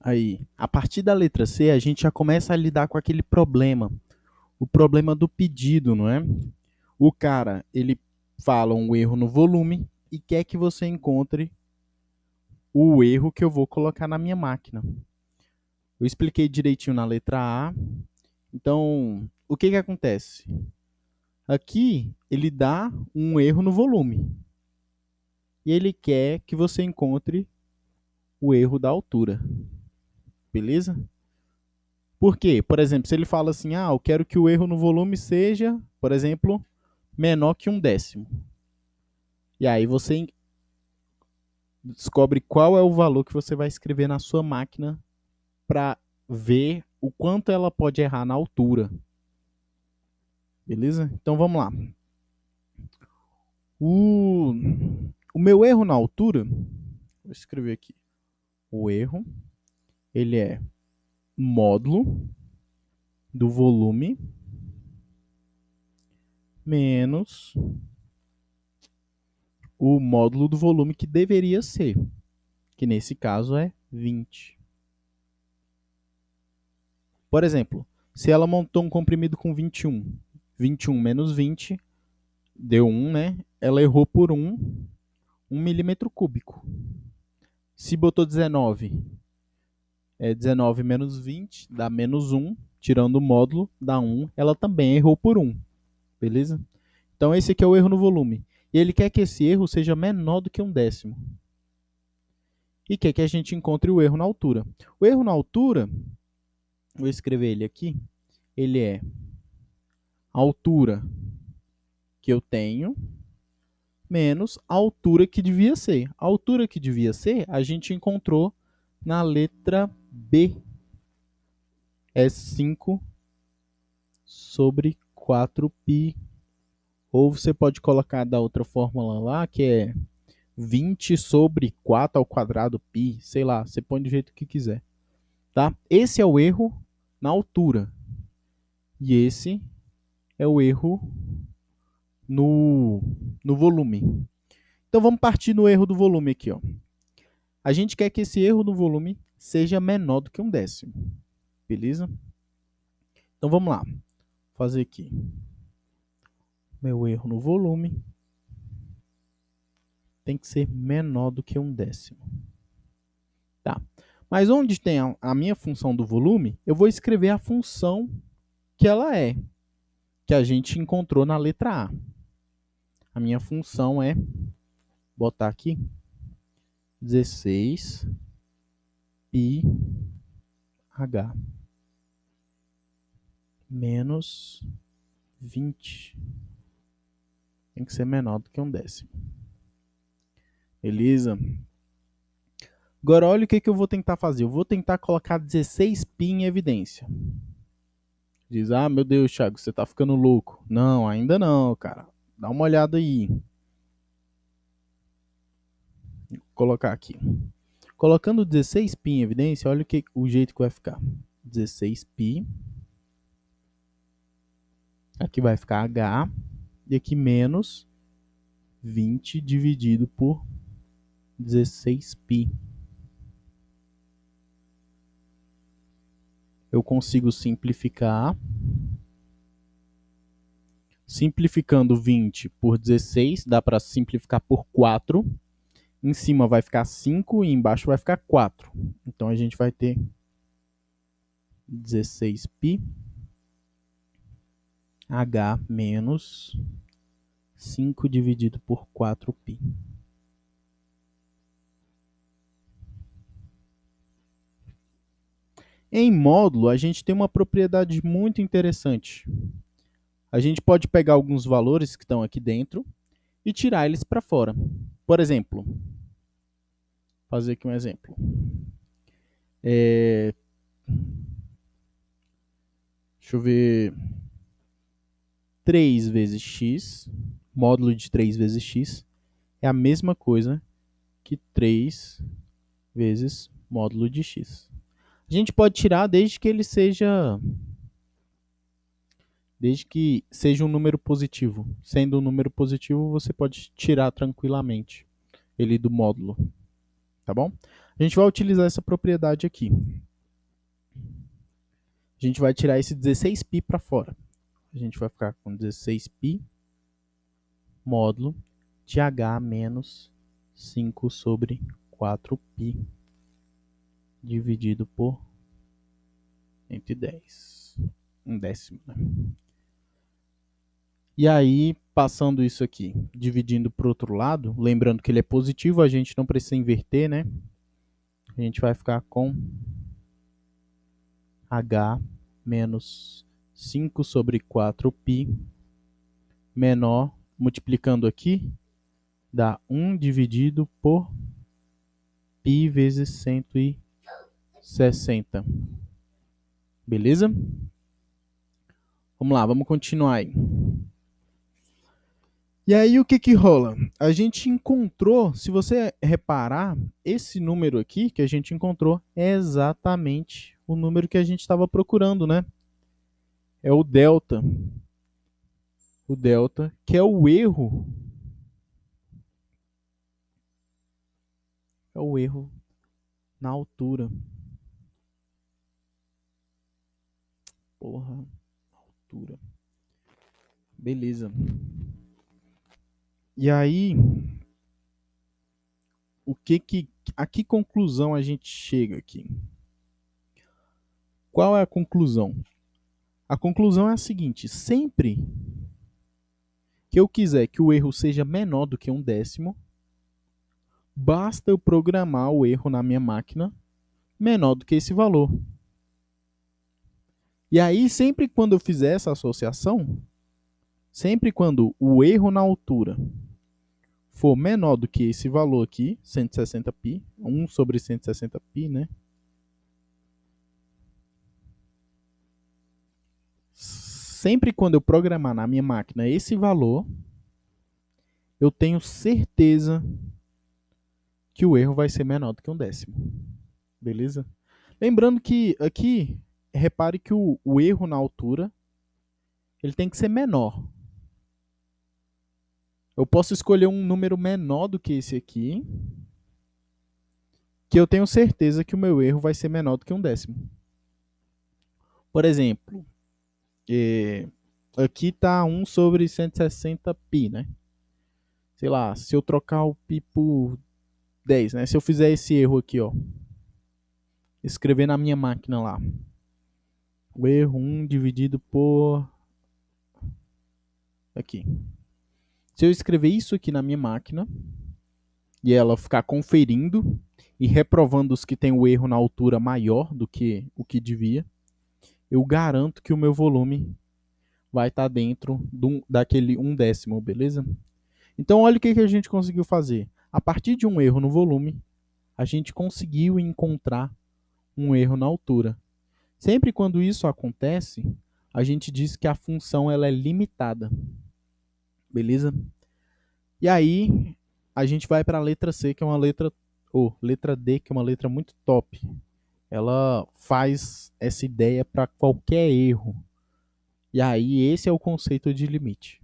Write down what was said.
Aí, a partir da letra C, a gente já começa a lidar com aquele problema, o problema do pedido, não é? O cara, ele fala um erro no volume e quer que você encontre o erro que eu vou colocar na minha máquina. Eu expliquei direitinho na letra A. Então, o que que acontece? Aqui, ele dá um erro no volume e ele quer que você encontre o erro da altura, beleza? Por quê? Por exemplo, se ele fala assim, eu quero que o erro no volume seja, por exemplo, menor que 1/10. E aí você descobre qual é o valor que você vai escrever na sua máquina para ver o quanto ela pode errar na altura. Beleza? Então vamos lá. O, o meu erro na altura, vou escrever aqui. O erro, ele é módulo do volume menos o módulo do volume que deveria ser, que nesse caso é 20. Por exemplo, se ela montou um comprimido com 21, 21 menos 20 deu 1, né? Ela errou por 1 milímetro cúbico. Se botou 19, 19 menos 20 dá menos 1, tirando o módulo dá 1, ela também errou por 1, beleza? Então esse aqui é o erro no volume. E ele quer que esse erro seja menor do que 1/10. E quer que a gente encontre o erro na altura. O erro na altura, vou escrever ele aqui, ele é a altura que eu tenho menos a altura que devia ser. A altura que devia ser, a gente encontrou na letra B. É 5 sobre 4π. Ou você pode colocar da outra fórmula lá, que é 20 sobre 4 ao quadrado π. Sei lá, você põe do jeito que quiser. Tá? Esse é o erro na altura. E esse é o erro no volume. Então vamos partir no erro do volume aqui. Ó. A gente quer que esse erro no volume seja menor do que 1/10. Beleza? Então vamos lá. Vou fazer aqui. Meu erro no volume tem que ser menor do que 1/10. Tá. Mas onde tem a minha função do volume, eu vou escrever a função que ela é, que a gente encontrou na letra A. A minha função é, botar aqui, 16 πh menos 20. Tem que ser menor do que 1/10. Beleza? Agora, olha o que eu vou tentar fazer. Eu vou tentar colocar 16π em evidência. Diz, meu Deus, Thiago, você tá ficando louco. Não, ainda não, cara. Dá uma olhada aí. Vou colocar aqui. Colocando 16π em evidência, olha o jeito que vai ficar. 16π. Aqui vai ficar H. E aqui menos 20 dividido por 16π. Eu consigo simplificar. Simplificando 20 por 16, dá para simplificar por 4. Em cima vai ficar 5 e embaixo vai ficar 4. Então a gente vai ter 16π H menos 5 dividido por 4π. Em módulo, a gente tem uma propriedade muito interessante. A gente pode pegar alguns valores que estão aqui dentro e tirar eles para fora. Por exemplo, vou fazer aqui um exemplo. Deixa eu ver. 3 vezes x, módulo de 3 vezes x, é a mesma coisa que 3 vezes módulo de x. A gente pode tirar desde que seja um número positivo. Sendo um número positivo, você pode tirar tranquilamente ele do módulo. tá bom? A gente vai utilizar essa propriedade aqui. A gente vai tirar esse 16π para fora. A gente vai ficar com 16π módulo de h menos 5 sobre 4π dividido por 110. 1/10, né? E aí, passando isso aqui, dividindo para o outro lado, lembrando que ele é positivo, a gente não precisa inverter, né? A gente vai ficar com h menos 5 sobre 4π menor, multiplicando aqui, dá 1 dividido por π vezes 160. Beleza? Vamos lá, vamos continuar aí. E aí o que que rola? A gente encontrou, se você reparar, esse número aqui que a gente encontrou é exatamente o número que a gente estava procurando, né? É o delta. O delta, que é o erro. É o erro na altura. Porra, altura. Beleza. E aí, a que conclusão a gente chega aqui? Qual é a conclusão? A conclusão é a seguinte: sempre que eu quiser que o erro seja menor do que 1/10, basta eu programar o erro na minha máquina menor do que esse valor. E aí, sempre quando eu fizer essa associação, sempre quando o erro na altura for menor do que esse valor aqui, 160π, 1 sobre 160π, né? Sempre quando eu programar na minha máquina esse valor, eu tenho certeza que o erro vai ser menor do que 1/10. Beleza? Lembrando que aqui, repare que o erro na altura ele tem que ser menor. Eu posso escolher um número menor do que esse aqui, que eu tenho certeza que o meu erro vai ser menor do que 1/10. Por exemplo, aqui está 1 sobre 160π, né? Sei lá, se eu trocar o π por 10, né? Se eu fizer esse erro aqui, ó, escrever na minha máquina lá, o erro 1 dividido por... aqui. Se eu escrever isso aqui na minha máquina, e ela ficar conferindo e reprovando os que tem o erro na altura maior do que o que devia, eu garanto que o meu volume vai estar dentro daquele 1/10, beleza? Então, olha o que a gente conseguiu fazer. A partir de um erro no volume, a gente conseguiu encontrar um erro na altura. Sempre quando isso acontece, a gente diz que a função ela é limitada. Beleza? E aí, a gente vai para a letra C, que é uma letra... ou letra D, que é uma letra muito top. Ela faz essa ideia para qualquer erro. E aí, esse é o conceito de limite.